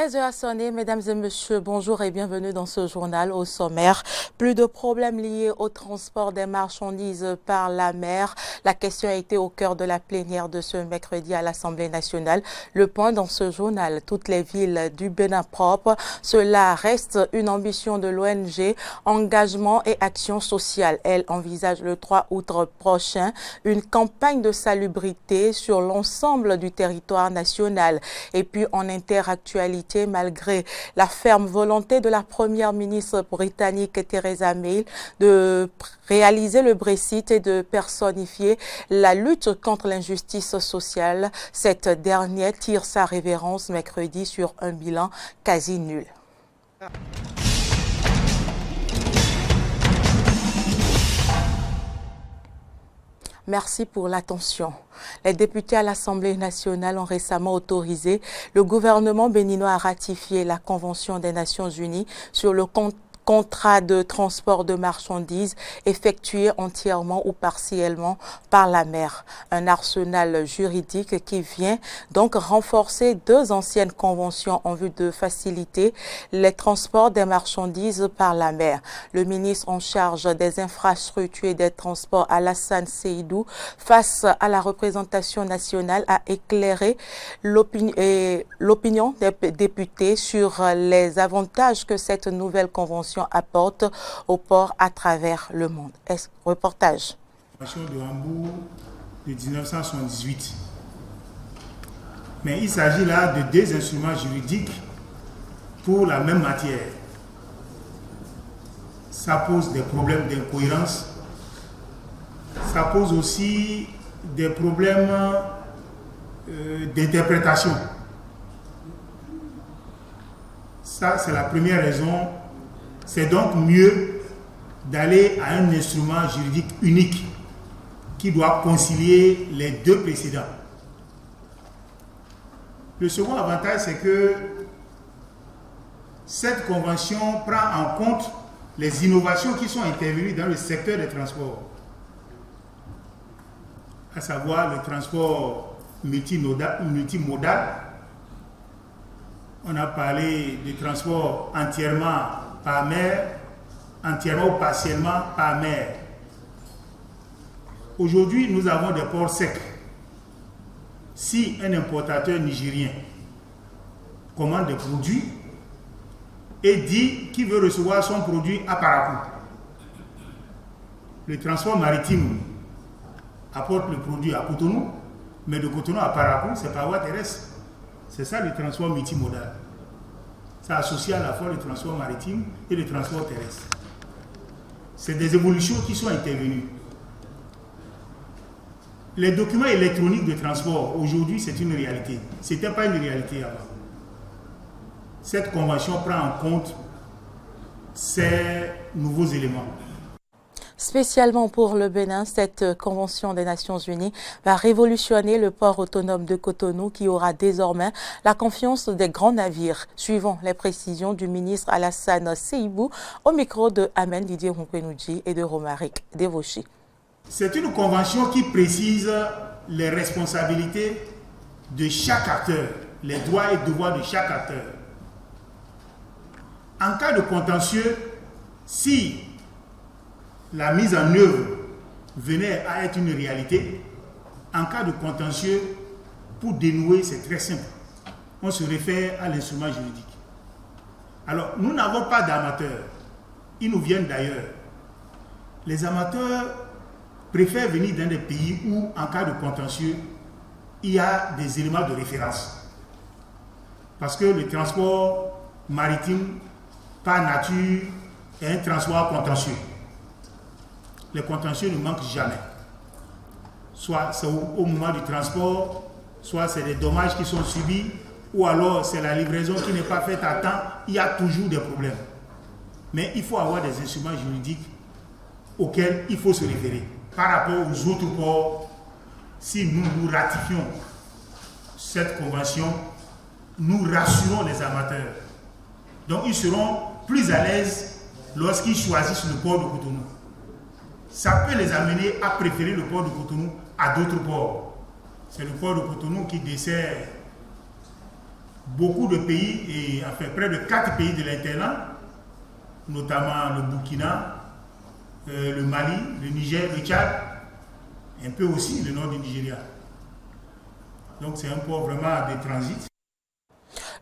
13 heures à sonner, mesdames et messieurs, bonjour et bienvenue dans ce journal au sommaire. Plus de problèmes liés au transport des marchandises par la mer. La question a été au cœur de la plénière de ce mercredi à l'Assemblée nationale. Le point dans ce journal, toutes les villes du Bénin propre. Cela reste une ambition de l'ONG Engagement et Action sociale. Elle envisage le 3 août prochain une campagne de salubrité sur l'ensemble du territoire national. Et puis en interactualité, malgré la ferme volonté de la première ministre britannique Theresa May de réaliser le Brexit et de personnifier la lutte contre l'injustice sociale, cette dernière tire sa révérence mercredi sur un bilan quasi nul. Merci pour l'attention. Les députés à l'Assemblée nationale ont récemment autorisé le gouvernement béninois à ratifier la Convention des Nations unies sur le contrat de transport de marchandises effectué entièrement ou partiellement par la mer. Un arsenal juridique qui vient donc renforcer deux anciennes conventions en vue de faciliter les transports des marchandises par la mer. Le ministre en charge des infrastructures et des transports, Alassane Seydou, face à la représentation nationale, a éclairé l'opinion des députés sur les avantages que cette nouvelle convention apporte au port à travers le monde. Reportage. De Hambourg de 1978. Mais il s'agit là de deux instruments juridiques pour la même matière. Ça pose des problèmes d'incohérence. Ça pose aussi des problèmes d'interprétation. Ça, c'est la première raison. C'est donc mieux d'aller à un instrument juridique unique qui doit concilier les deux précédents. Le second avantage, c'est que cette convention prend en compte les innovations qui sont intervenues dans le secteur des transports, à savoir le transport multimodal. On a parlé du transport entièrement par mer, entièrement ou partiellement par mer. Aujourd'hui, nous avons des ports secs. Si un importateur nigérien commande des produits et dit qu'il veut recevoir son produit à Parakou, le transport maritime apporte le produit à Cotonou, mais de Cotonou à Parakou, c'est par voie terrestre. C'est ça le transport multimodal. Ça associe à la fois le transport maritime et le transport terrestre. C'est des évolutions qui sont intervenues. Les documents électroniques de transport, aujourd'hui, c'est une réalité. Ce n'était pas une réalité avant. Cette convention prend en compte ces nouveaux éléments. Spécialement pour le Bénin, cette convention des Nations Unies va révolutionner le port autonome de Cotonou qui aura désormais la confiance des grands navires, suivant les précisions du ministre Alassane Seydou au micro de Amen Didier Rounkwenouji et de Romaric Devoshi. C'est une convention qui précise les responsabilités de chaque acteur, les droits et devoirs de chaque acteur. En cas de contentieux, si la mise en œuvre venait à être une réalité, en cas de contentieux, pour dénouer, c'est très simple. On se réfère à l'instrument juridique. Alors, nous n'avons pas d'amateurs. Ils nous viennent d'ailleurs. Les amateurs préfèrent venir dans des pays où, en cas de contentieux, il y a des éléments de référence. Parce que le transport maritime, par nature, est un transport contentieux. Les contentieux ne manquent jamais. Soit c'est au moment du transport, soit c'est des dommages qui sont subis, ou alors c'est la livraison qui n'est pas faite à temps. Il y a toujours des problèmes. Mais il faut avoir des instruments juridiques auxquels il faut se référer. Par rapport aux autres ports, si nous ratifions cette convention, nous rassurons les amateurs. Donc ils seront plus à l'aise lorsqu'ils choisissent le port de Cotonou. Ça peut les amener à préférer le port de Cotonou à d'autres ports. C'est le port de Cotonou qui dessert beaucoup de pays, et enfin près de 4 pays de l'internat, notamment le Burkina, le Mali, le Niger, le Tchad, un peu aussi le nord du Nigeria. Donc c'est un port vraiment de transit.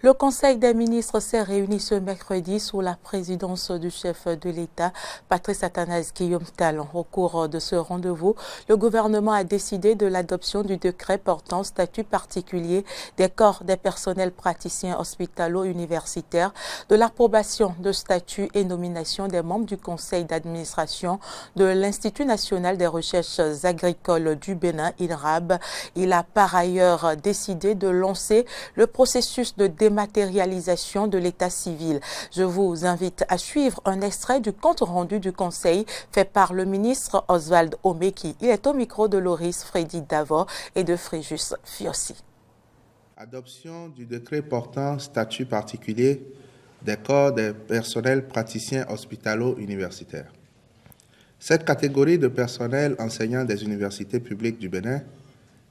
Le Conseil des ministres s'est réuni ce mercredi sous la présidence du chef de l'État, Patrice Athanase Guillaume Talon. Au cours de ce rendez-vous, le gouvernement a décidé de l'adoption du décret portant statut particulier des corps des personnels praticiens hospitalo-universitaires, de l'approbation de statut et nomination des membres du conseil d'administration de l'Institut national des recherches agricoles du Bénin, INRAB. Il a par ailleurs décidé de lancer le processus de dématérialisation de l'état civil. Je vous invite à suivre un extrait du compte rendu du Conseil fait par le ministre Oswald Omeki. Il est au micro de Loris Freddy Davor et de Fréjus Fiossi. Adoption du décret portant statut particulier des corps des personnels praticiens hospitalo-universitaires. Cette catégorie de personnel enseignant des universités publiques du Bénin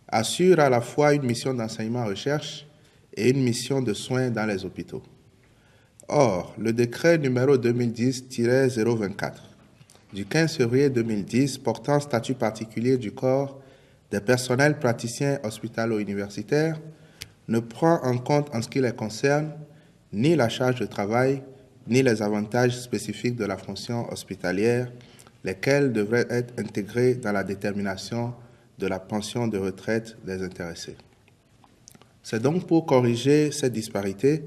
assure à la fois une mission d'enseignement-recherche et une mission de soins dans les hôpitaux. Or, le décret numéro 2010-024 du 15 février 2010 portant statut particulier du corps des personnels praticiens hospitalo-universitaires ne prend en compte en ce qui les concerne ni la charge de travail, ni les avantages spécifiques de la fonction hospitalière, lesquels devraient être intégrés dans la détermination de la pension de retraite des intéressés. C'est donc pour corriger cette disparité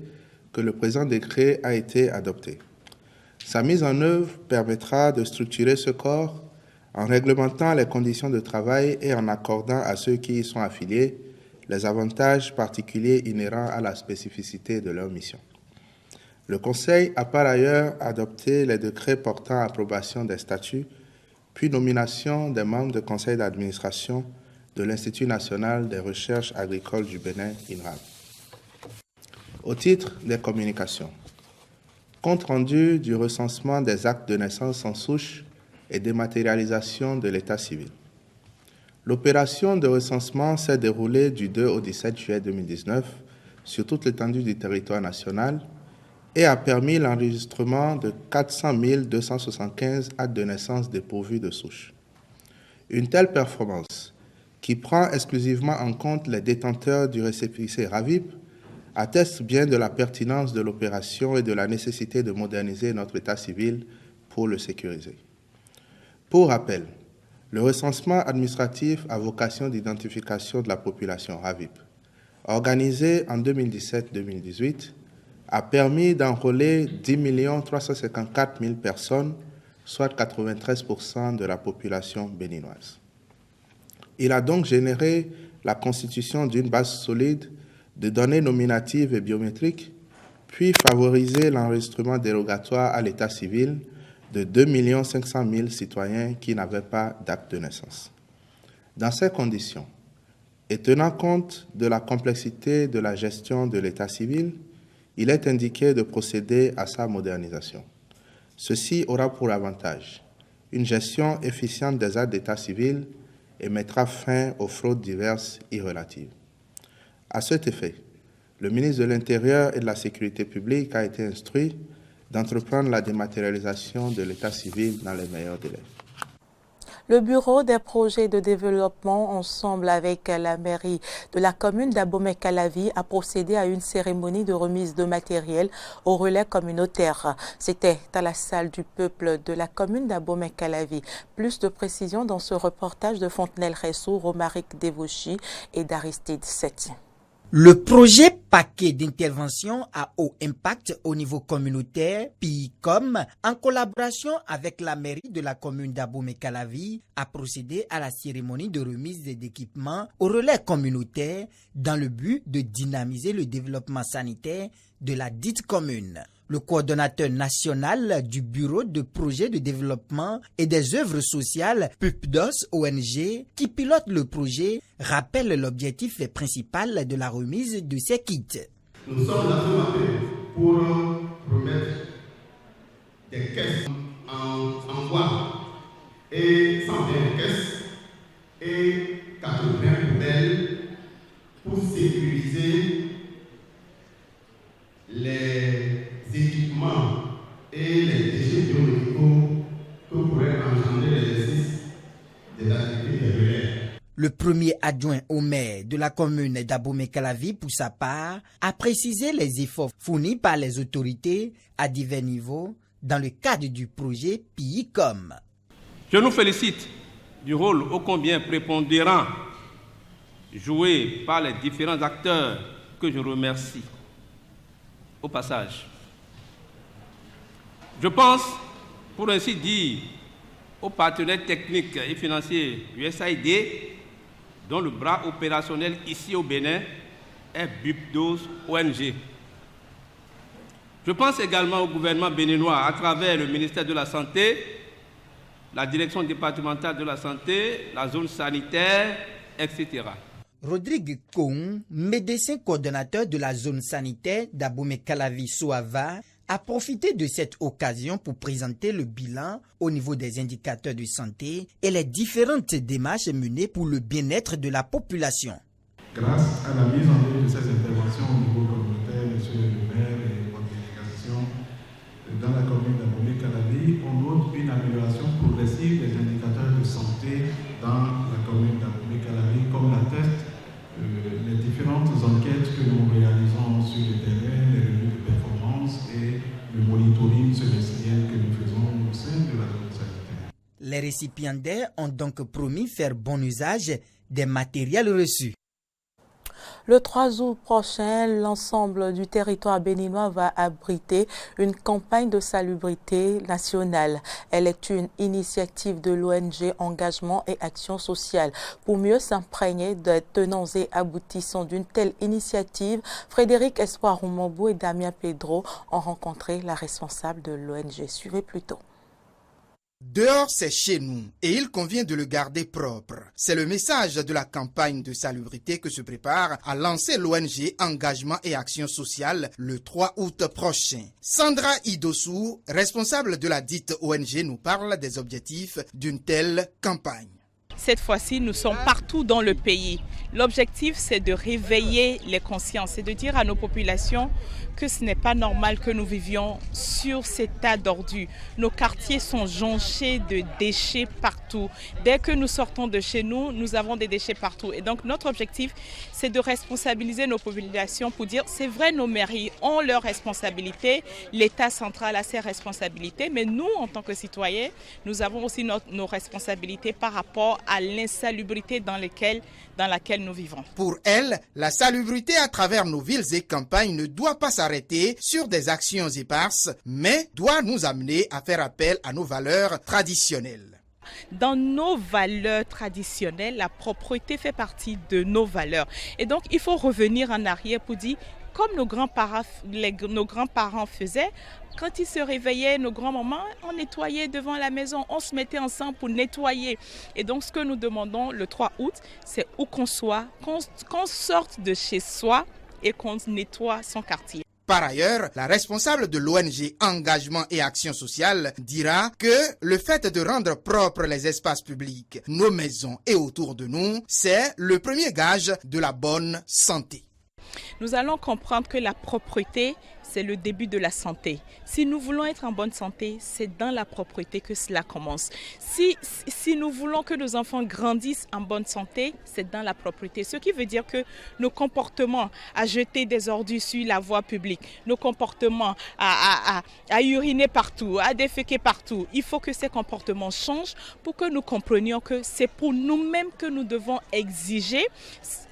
que le présent décret a été adopté. Sa mise en œuvre permettra de structurer ce corps en réglementant les conditions de travail et en accordant à ceux qui y sont affiliés les avantages particuliers inhérents à la spécificité de leur mission. Le Conseil a par ailleurs adopté les décrets portant approbation des statuts, puis nomination des membres du conseil d'administration de l'Institut national des recherches agricoles du Bénin, INRAB. Au titre des communications, compte rendu du recensement des actes de naissance sans souche et dématérialisation de l'état civil. L'opération de recensement s'est déroulée du 2 au 17 juillet 2019 sur toute l'étendue du territoire national et a permis l'enregistrement de 400 275 actes de naissance dépourvus de souche. Une telle performance, qui prend exclusivement en compte les détenteurs du récépissé RAVIP, atteste bien de la pertinence de l'opération et de la nécessité de moderniser notre état civil pour le sécuriser. Pour rappel, le recensement administratif à vocation d'identification de la population RAVIP, organisé en 2017-2018, a permis d'enrôler 10 354 000 personnes, soit 93% de la population béninoise. Il a donc généré la constitution d'une base solide de données nominatives et biométriques, puis favorisé l'enregistrement dérogatoire à l'état civil de 2 500 000 citoyens qui n'avaient pas d'acte de naissance. Dans ces conditions, et tenant compte de la complexité de la gestion de l'état civil, il est indiqué de procéder à sa modernisation. Ceci aura pour avantage une gestion efficiente des actes d'état civil et mettra fin aux fraudes diverses et relatives. À cet effet, le ministre de l'Intérieur et de la Sécurité publique a été instruit d'entreprendre la dématérialisation de l'état civil dans les meilleurs délais. Le bureau des projets de développement, ensemble avec la mairie de la commune d'Abomey-Calavi, a procédé à une cérémonie de remise de matériel au relais communautaire. C'était à la salle du peuple de la commune d'Abomey-Calavi. Plus de précisions dans ce reportage de Fontenelle Ressou, Romaric Devouchi et d'Aristide Setti. Le projet Paquet d'intervention à haut impact au niveau communautaire, PICOM, en collaboration avec la mairie de la commune d'Abomey-Calavi, a procédé à la cérémonie de remise d'équipements au relais communautaire dans le but de dynamiser le développement sanitaire de la dite commune. Le coordonnateur national du Bureau de projets de développement et des œuvres sociales, PUPDOS ONG, qui pilote le projet, rappelle l'objectif principal de la remise de ces kits. Nous sommes là ce matin pour remettre des caisses en bois et 120 caisses et 80 poubelles pour sécuriser les équipements et les déchets biomédicaux que pourrait engendrer l'exercice des activités relais. Le premier adjoint au maire de la commune d'Abomey-Calavi, pour sa part, a précisé les efforts fournis par les autorités à divers niveaux dans le cadre du projet PICOM. Je nous félicite du rôle ô combien prépondérant joué par les différents acteurs que je remercie au passage. Je pense, pour ainsi dire, aux partenaires techniques et financiers USAID, dont le bras opérationnel ici au Bénin est BUPDOS ONG. Je pense également au gouvernement béninois à travers le ministère de la Santé, la direction départementale de la santé, la zone sanitaire, etc. Rodrigue Koum, médecin coordonnateur de la zone sanitaire d'Abomey-Calavi-Soava, a profité de cette occasion pour présenter le bilan au niveau des indicateurs de santé et les différentes démarches menées pour le bien-être de la population. Grâce à la mise en œuvre de ces interventions au niveau communautaire, monsieur le maire et votre délégation, dans la commune d'Abomey-Calavi, on note une amélioration progressive des indicateurs de santé dans la commune d'Abomey-Calavi, comme l'attestent les différentes enquêtes que nous réalisons sur le terrain, les revues de performance et le monitoring semestriel que nous faisons au sein de la zone sanitaire. Les récipiendaires ont donc promis faire bon usage des matériels reçus. Le 3 août prochain, l'ensemble du territoire béninois va abriter une campagne de salubrité nationale. Elle est une initiative de l'ONG Engagement et Action sociale. Pour mieux s'imprégner des tenants et aboutissants d'une telle initiative, Frédéric Espoir Roumambou et Damien Pedro ont rencontré la responsable de l'ONG. Suivez plutôt. Dehors, c'est chez nous et il convient de le garder propre. C'est le message de la campagne de salubrité que se prépare à lancer l'ONG Engagement et Action sociale le 3 août prochain. Sandra Idossou, responsable de la dite ONG, nous parle des objectifs d'une telle campagne. Cette fois-ci, nous sommes partout dans le pays. L'objectif, c'est de réveiller les consciences et de dire à nos populations que ce n'est pas normal que nous vivions sur ces tas d'ordures. Nos quartiers sont jonchés de déchets partout. Dès que nous sortons de chez nous, nous avons des déchets partout. Et donc, notre objectif, c'est de responsabiliser nos populations pour dire, c'est vrai, nos mairies ont leurs responsabilités, l'État central a ses responsabilités, mais nous, en tant que citoyens, nous avons aussi nos responsabilités par rapport à l'insalubrité dans laquelle nous vivons. Pour elle, la salubrité à travers nos villes et campagnes ne doit pas s'arrêter sur des actions éparses, mais doit nous amener à faire appel à nos valeurs traditionnelles. Dans nos valeurs traditionnelles, la propreté fait partie de nos valeurs. Et donc, il faut revenir en arrière pour dire, comme nos grands-parents faisaient, quand ils se réveillaient, nos grands-mamans, on nettoyait devant la maison, on se mettait ensemble pour nettoyer. Et donc, ce que nous demandons le 3 août, c'est où qu'on soit, qu'on sorte de chez soi et qu'on nettoie son quartier. Par ailleurs, la responsable de l'ONG Engagement et Action sociale dira que le fait de rendre propres les espaces publics, nos maisons et autour de nous, c'est le premier gage de la bonne santé. Nous allons comprendre que la propreté, c'est le début de la santé. Si nous voulons être en bonne santé, c'est dans la propreté que cela commence. Si nous voulons que nos enfants grandissent en bonne santé, c'est dans la propreté. Ce qui veut dire que nos comportements à jeter des ordures sur la voie publique, nos comportements à uriner partout, à déféquer partout, il faut que ces comportements changent pour que nous comprenions que c'est pour nous-mêmes que nous devons exiger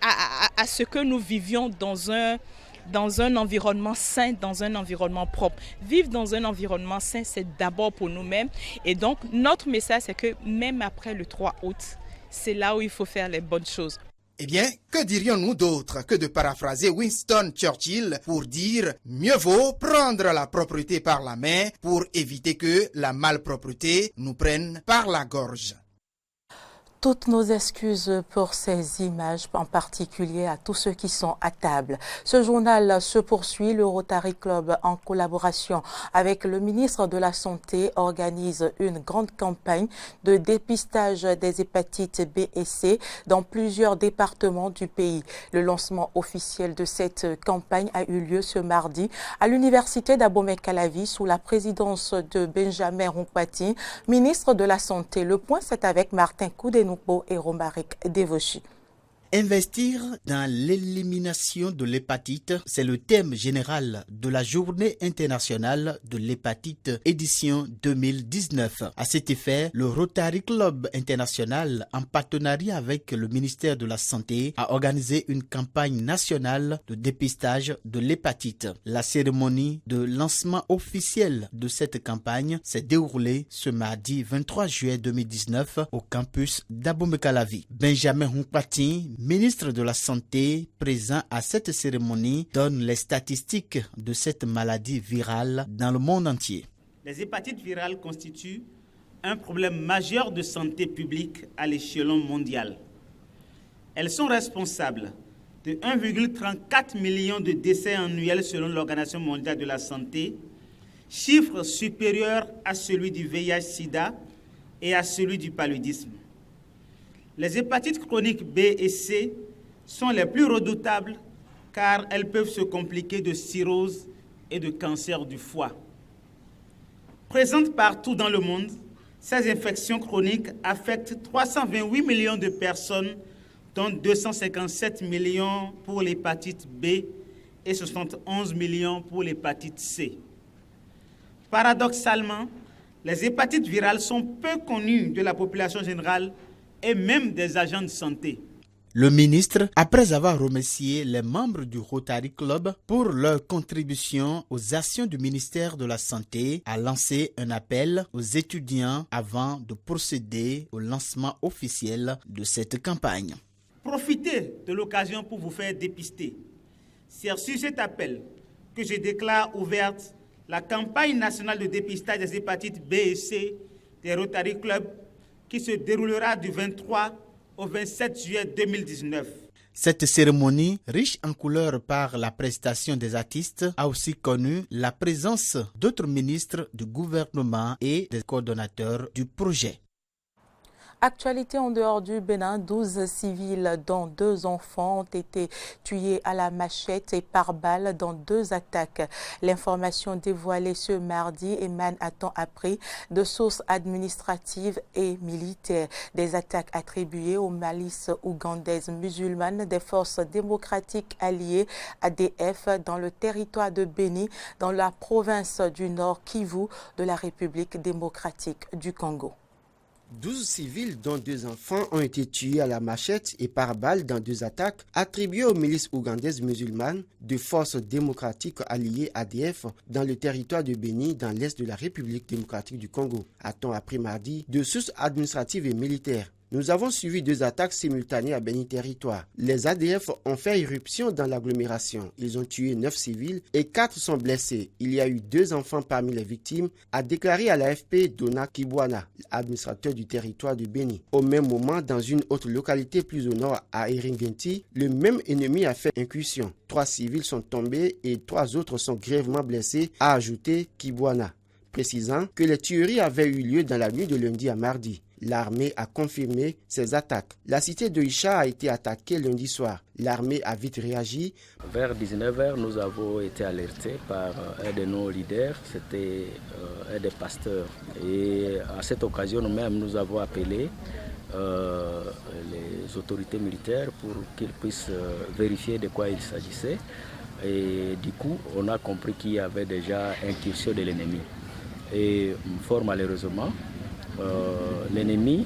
à ce que nous vivions dans un environnement sain, dans un environnement propre. Vivre dans un environnement sain, c'est d'abord pour nous-mêmes. Et donc, notre message, c'est que même après le 3 août, c'est là où il faut faire les bonnes choses. Eh bien, que dirions-nous d'autre que de paraphraser Winston Churchill pour dire « Mieux vaut prendre la propreté par la main pour éviter que la malpropreté nous prenne par la gorge ». Toutes nos excuses pour ces images, en particulier à tous ceux qui sont à table. Ce journal se poursuit. Le Rotary Club, en collaboration avec le ministre de la Santé, organise une grande campagne de dépistage des hépatites B et C dans plusieurs départements du pays. Le lancement officiel de cette campagne a eu lieu ce mardi à l'université d'Abomey-Calavi sous la présidence de Benjamin Hunkpati, ministre de la Santé. Le point, c'est avec Martin Koudenoupo et Romaric Devochi. Investir dans l'élimination de l'hépatite, c'est le thème général de la Journée internationale de l'hépatite édition 2019. À cet effet, le Rotary Club international, en partenariat avec le ministère de la Santé, a organisé une campagne nationale de dépistage de l'hépatite. La cérémonie de lancement officiel de cette campagne s'est déroulée ce mardi 23 juillet 2019 au campus d'Abomey-Calavi. Benjamin Hunkpati, ministre de la Santé, présent à cette cérémonie, donne les statistiques de cette maladie virale dans le monde entier. Les hépatites virales constituent un problème majeur de santé publique à l'échelon mondial. Elles sont responsables de 1,34 million de décès annuels selon l'Organisation mondiale de la santé, chiffre supérieur à celui du VIH-Sida et à celui du paludisme. Les hépatites chroniques B et C sont les plus redoutables car elles peuvent se compliquer de cirrhose et de cancer du foie. Présentes partout dans le monde, ces infections chroniques affectent 328 millions de personnes, dont 257 millions pour l'hépatite B et 71 millions pour l'hépatite C. Paradoxalement, les hépatites virales sont peu connues de la population générale et même des agents de santé. Le ministre, après avoir remercié les membres du Rotary Club pour leur contribution aux actions du ministère de la Santé, a lancé un appel aux étudiants avant de procéder au lancement officiel de cette campagne. Profitez de l'occasion pour vous faire dépister. C'est sur cet appel que je déclare ouverte la campagne nationale de dépistage des hépatites B et C des Rotary Club qui se déroulera du 23 au 27 juillet 2019. Cette cérémonie, riche en couleurs par la prestation des artistes, a aussi connu la présence d'autres ministres du gouvernement et des coordonnateurs du projet. Actualité en dehors du Bénin, 12 civils dont 2 enfants ont été tués à la machette et par balle dans 2 attaques. L'information dévoilée ce mardi émane à temps après de sources administratives et militaires. Des attaques attribuées aux milices ougandaises musulmanes des forces démocratiques alliées ADF dans le territoire de Béni, dans la province du Nord Kivu de la République démocratique du Congo. 12 civils, dont 2 enfants, ont été tués à la machette et par balle dans 2 attaques attribuées aux milices ougandaises musulmanes de forces démocratiques alliées ADF dans le territoire de Béni, dans l'est de la République démocratique du Congo. A-t-on appris mardi de sources administratives et militaires. Nous avons suivi 2 attaques simultanées à Béni Territoire. Les ADF ont fait irruption dans l'agglomération. Ils ont tué 9 civils et 4 sont blessés. Il y a eu 2 enfants parmi les victimes, a déclaré à l'AFP Dona Kibwana, administrateur du territoire de Béni. Au même moment, dans une autre localité plus au nord, à Eringenti, le même ennemi a fait incursion. 3 civils sont tombés et 3 autres sont grièvement blessés, a ajouté Kibwana, précisant que les tueries avaient eu lieu dans la nuit de lundi à mardi. L'armée a confirmé ces attaques. La cité de Isha a été attaquée lundi soir. L'armée a vite réagi. Vers 19h, nous avons été alertés par un de nos leaders, c'était un des pasteurs. Et à cette occasion, nous-mêmes, nous avons appelé les autorités militaires pour qu'ils puissent vérifier de quoi il s'agissait. Et du coup, on a compris qu'il y avait déjà incursion de l'ennemi. Et fort malheureusement, l'ennemi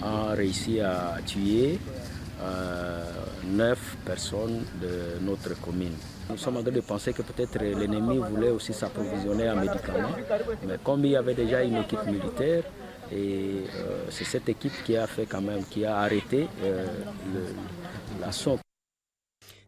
a réussi à tuer 9 personnes de notre commune. Nous sommes en train de penser que peut-être l'ennemi voulait aussi s'approvisionner en médicaments, mais comme il y avait déjà une équipe militaire, et c'est cette équipe qui a fait quand même, qui a arrêté l'assaut.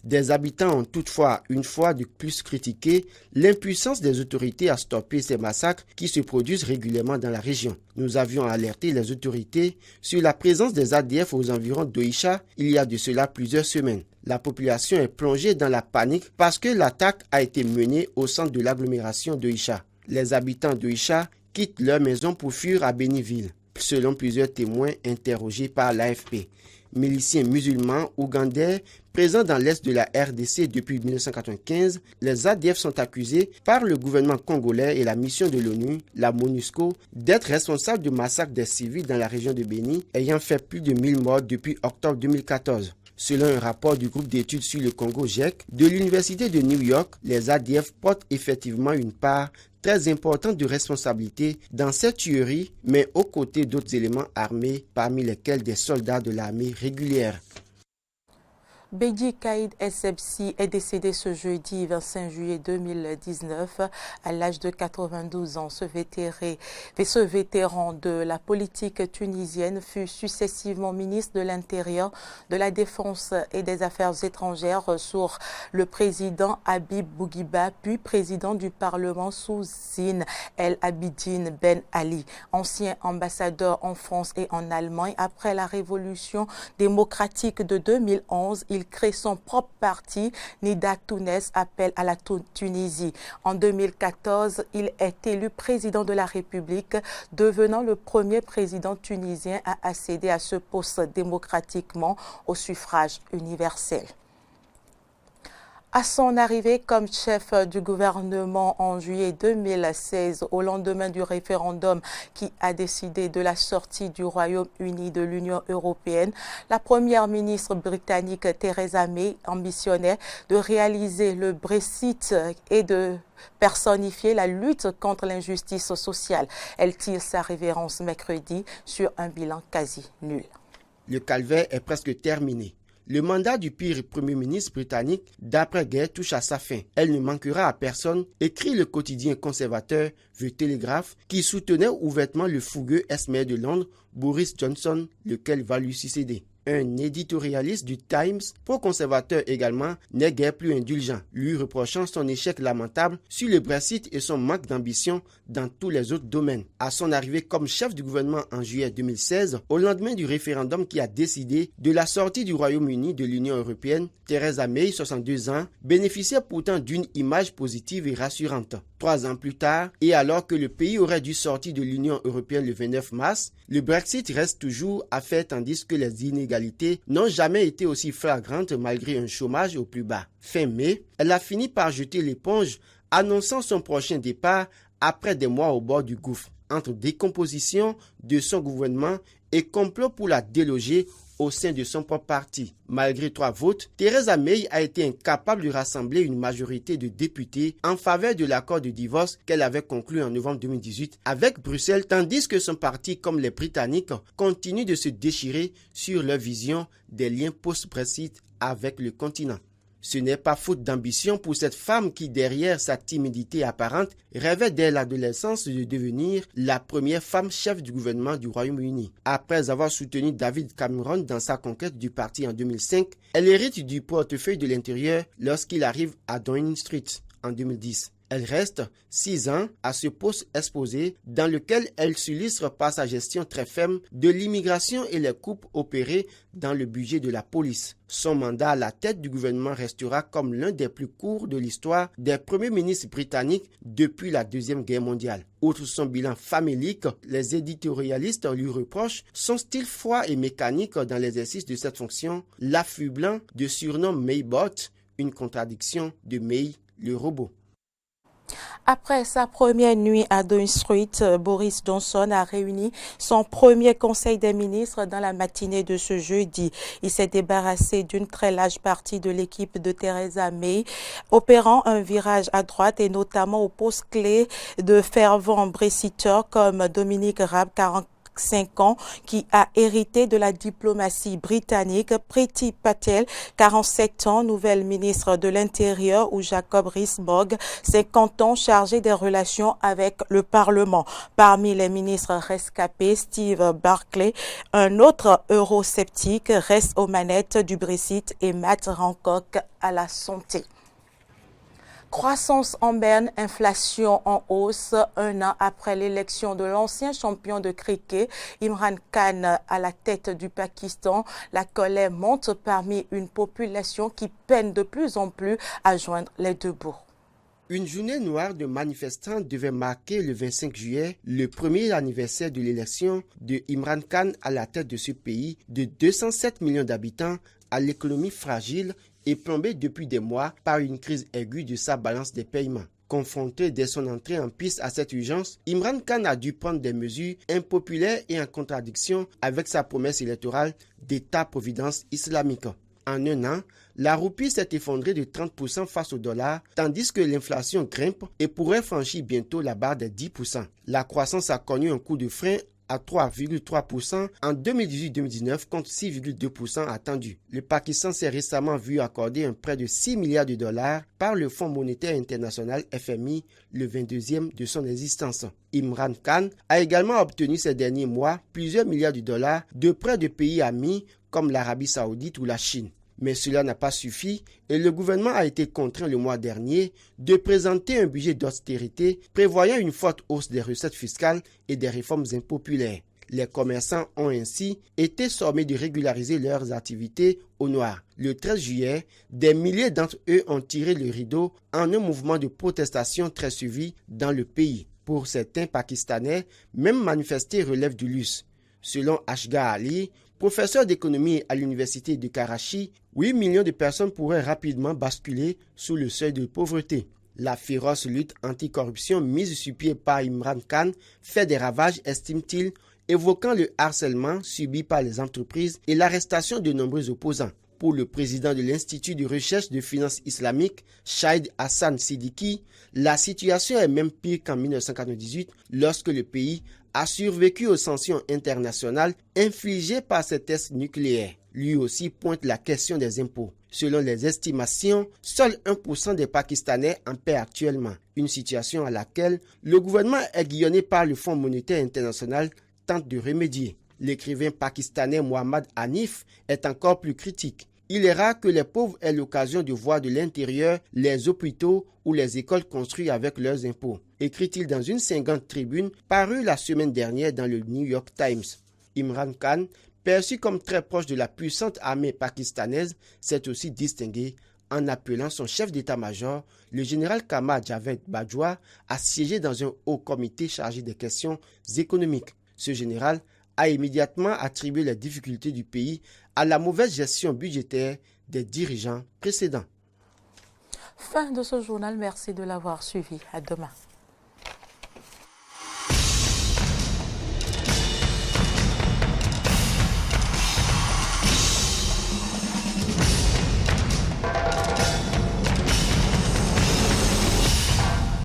Des habitants ont toutefois une fois de plus critiqué l'impuissance des autorités à stopper ces massacres qui se produisent régulièrement dans la région. Nous avions alerté les autorités sur la présence des ADF aux environs d'Oicha il y a de cela plusieurs semaines. La population est plongée dans la panique parce que l'attaque a été menée au centre de l'agglomération d'Oicha. Les habitants d'Oicha quittent leur maison pour fuir à Béniville, selon plusieurs témoins interrogés par l'AFP. Miliciens musulmans ougandais présents dans l'est de la RDC depuis 1995, les ADF sont accusés par le gouvernement congolais et la mission de l'ONU, la MONUSCO, d'être responsables du massacre des civils dans la région de Béni, ayant fait plus de 1000 morts depuis octobre 2014. Selon un rapport du groupe d'études sur le Congo GEC de l'Université de New York, les ADF portent effectivement une part très importante de responsabilité dans cette tuerie, mais aux côtés d'autres éléments armés, parmi lesquels des soldats de l'armée régulière. Beji Kaïd Essebsi est décédé ce jeudi 25 juillet 2019 à l'âge de 92 ans. Ce vétéran de la politique tunisienne fut successivement ministre de l'Intérieur, de la Défense et des Affaires étrangères sous le président Habib Bourguiba, puis président du Parlement sous Zine El Abidine Ben Ali, ancien ambassadeur en France et en Allemagne. Après la révolution démocratique de 2011, il crée son propre parti, Nida Tounes, appel à la Tunisie. En 2014, il est élu président de la République, devenant le premier président tunisien à accéder à ce poste démocratiquement au suffrage universel. À son arrivée comme chef du gouvernement en juillet 2016, au lendemain du référendum qui a décidé de la sortie du Royaume-Uni de l'Union européenne, la première ministre britannique Theresa May ambitionnait de réaliser le Brexit et de personnifier la lutte contre l'injustice sociale. Elle tire sa révérence mercredi sur un bilan quasi nul. Le calvaire est presque terminé. Le mandat du pire Premier ministre britannique d'après-guerre touche à sa fin. Elle ne manquera à personne, écrit le quotidien conservateur The Telegraph, qui soutenait ouvertement le fougueux ex-maire de Londres, Boris Johnson, lequel va lui succéder. Un éditorialiste du Times, pro-conservateur également, n'est guère plus indulgent, lui reprochant son échec lamentable sur le Brexit et son manque d'ambition dans tous les autres domaines. À son arrivée comme chef du gouvernement en juillet 2016, au lendemain du référendum qui a décidé de la sortie du Royaume-Uni de l'Union européenne, Theresa May, 62 ans, bénéficiait pourtant d'une image positive et rassurante. 3 ans plus tard, et alors que le pays aurait dû sortir de l'Union européenne le 29 mars, le Brexit reste toujours à faire tandis que les inégalités n'ont jamais été aussi flagrantes malgré un chômage au plus bas. Fin mai, elle a fini par jeter l'éponge, annonçant son prochain départ après des mois au bord du gouffre, entre décomposition de son gouvernement et complot pour la déloger au sein de son propre parti. Malgré 3 votes, Theresa May a été incapable de rassembler une majorité de députés en faveur de l'accord de divorce qu'elle avait conclu en novembre 2018 avec Bruxelles, tandis que son parti, comme les Britanniques, continue de se déchirer sur leur vision des liens post-Brexit avec le continent. Ce n'est pas faute d'ambition pour cette femme qui, derrière sa timidité apparente, rêvait dès l'adolescence de devenir la première femme chef du gouvernement du Royaume-Uni. Après avoir soutenu David Cameron dans sa conquête du parti en 2005, elle hérite du portefeuille de l'intérieur lorsqu'il arrive à Downing Street en 2010. Elle reste 6 ans à ce poste exposé dans lequel elle s'illustre par sa gestion très ferme de l'immigration et les coupes opérées dans le budget de la police. Son mandat à la tête du gouvernement restera comme l'un des plus courts de l'histoire des premiers ministres britanniques depuis la Deuxième Guerre mondiale. Outre son bilan famélique, les éditorialistes lui reprochent son style froid et mécanique dans l'exercice de cette fonction, l'affublant de surnom Maybot, une contradiction de May, le robot. Après sa première nuit à Downing Street, Boris Johnson a réuni son premier conseil des ministres dans la matinée de ce jeudi. Il s'est débarrassé d'une très large partie de l'équipe de Theresa May, opérant un virage à droite et notamment au poste clé de fervents brexiteurs comme Dominic Raab, 45 ans, qui a hérité de la diplomatie britannique. Priti Patel, 47 ans, nouvelle ministre de l'Intérieur, ou Jacob Rees-Mogg, 50 ans, chargé des relations avec le Parlement. Parmi les ministres rescapés, Steve Barclay, un autre eurosceptique, reste aux manettes du Brexit, et Matt Hancock à la santé. Croissance en berne, inflation en hausse. Un an après l'élection de l'ancien champion de cricket, Imran Khan, à la tête du Pakistan, la colère monte parmi une population qui peine de plus en plus à joindre les deux bouts. Une journée noire de manifestants devait marquer le 25 juillet, le premier anniversaire de l'élection de Imran Khan à la tête de ce pays de 207 millions d'habitants, à l'économie fragile et plombée depuis des mois par une crise aiguë de sa balance des paiements. Confronté dès son entrée en piste à cette urgence, Imran Khan a dû prendre des mesures impopulaires et en contradiction avec sa promesse électorale d'État-providence islamique. En un an, la roupie s'est effondrée de 30% face au dollar, tandis que l'inflation grimpe et pourrait franchir bientôt la barre des 10%. La croissance a connu un coup de frein à 3,3% en 2018-2019 contre 6,2% attendu. Le Pakistan s'est récemment vu accorder un prêt de 6 milliards de dollars par le Fonds monétaire international FMI, le 22e de son existence. Imran Khan a également obtenu ces derniers mois plusieurs milliards de dollars de prêts de pays amis comme l'Arabie saoudite ou la Chine. Mais cela n'a pas suffi et le gouvernement a été contraint le mois dernier de présenter un budget d'austérité prévoyant une forte hausse des recettes fiscales et des réformes impopulaires. Les commerçants ont ainsi été sommés de régulariser leurs activités au noir. Le 13 juillet, des milliers d'entre eux ont tiré le rideau en un mouvement de protestation très suivi dans le pays. Pour certains Pakistanais, même manifester relève du luxe. Selon Ashgar Ali, professeur d'économie à l'université de Karachi, 8 millions de personnes pourraient rapidement basculer sous le seuil de pauvreté. La féroce lutte anticorruption mise sur pied par Imran Khan fait des ravages, estime-t-il, évoquant le harcèlement subi par les entreprises et l'arrestation de nombreux opposants. Pour le président de l'Institut de recherche de finances islamiques, Shahid Hassan Siddiqui, la situation est même pire qu'en 1998 lorsque le pays a survécu aux sanctions internationales infligées par ses tests nucléaires. Lui aussi pointe la question des impôts. Selon les estimations, seul 1% des Pakistanais en paient actuellement. Une situation à laquelle le gouvernement aiguillonné par le Fonds monétaire international tente de remédier. L'écrivain pakistanais Mohammad Hanif est encore plus critique. Il est rare que les pauvres aient l'occasion de voir de l'intérieur les hôpitaux ou les écoles construits avec leurs impôts, écrit-il dans une cinquante tribune parue la semaine dernière dans le New York Times. Imran Khan, perçu comme très proche de la puissante armée pakistanaise, s'est aussi distingué en appelant son chef d'état-major, le général Qamar Javed Bajwa, à siéger dans un haut comité chargé des questions économiques. Ce général a immédiatement attribué les difficultés du pays à la mauvaise gestion budgétaire des dirigeants précédents. Fin de ce journal, merci de l'avoir suivi. À demain.